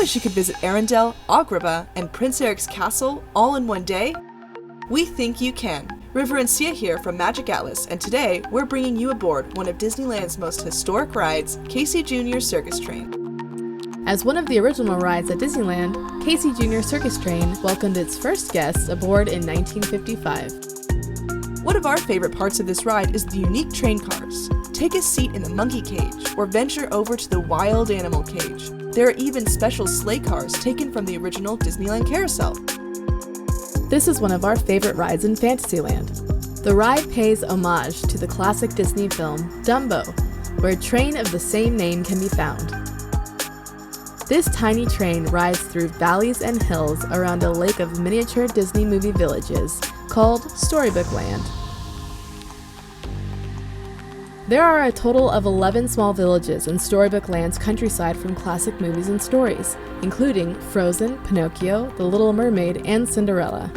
wish you could visit Arendelle, Agrabah, and Prince Eric's castle all in one day? We think you can. River and Sia here from Magiq Atlas, and today we're bringing you aboard one of Disneyland's most historic rides, Casey Jr Circus Train. As one of the original rides at Disneyland, Casey Jr Circus Train welcomed its first guests aboard in 1955. One of our favorite parts of this ride is the unique train cars. Take a seat in the monkey cage or venture over to the wild animal cage. There are even special sleigh cars taken from the original Disneyland Carousel. This is one of our favorite rides in Fantasyland. The ride pays homage to the classic Disney film Dumbo, where a train of the same name can be found. This tiny train rides through valleys and hills around a lake of miniature Disney movie villages called Storybook Land. There are a total of 11 small villages in Storybook Land's countryside from classic movies and stories, including Frozen, Pinocchio, The Little Mermaid, and Cinderella.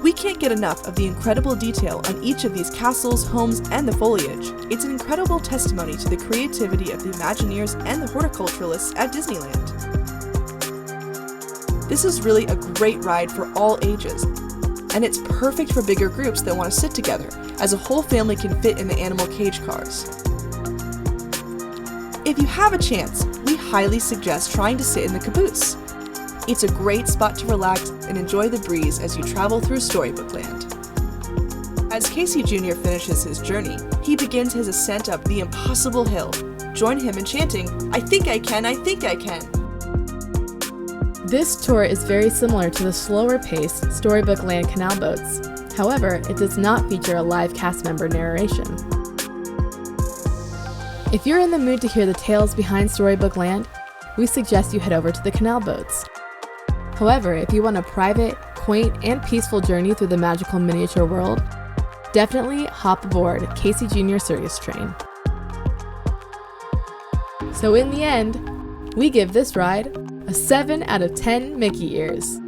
We can't get enough of the incredible detail on each of these castles, homes, and the foliage. It's an incredible testimony to the creativity of the Imagineers and the horticulturalists at Disneyland. This is really a great ride for all ages, and it's perfect for bigger groups that want to sit together, as a whole family can fit in the animal cage cars. If you have a chance, we highly suggest trying to sit in the caboose. It's a great spot to relax and enjoy the breeze as you travel through Storybook Land. As Casey Jr finishes his journey, he begins his ascent up the impossible hill. Join him in chanting, "I think I can, I think I can." This tour is very similar to the slower-paced Storybook Land canal boats. However, it does not feature a live cast member narration. If you're in the mood to hear the tales behind Storybook Land, we suggest you head over to the canal boats. However, if you want a private, quaint, and peaceful journey through the magical miniature world, definitely hop aboard Casey Jr Circus Train. So in the end, we give this ride a 7 out of 10 Mickey ears.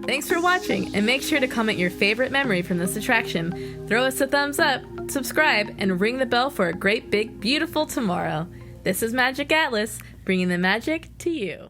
Thanks for watching, and make sure to comment your favorite memory from this attraction. Throw us a thumbs up, subscribe, and ring the bell for a great big beautiful tomorrow. This is Magiq Atlas, bringing the magic to you.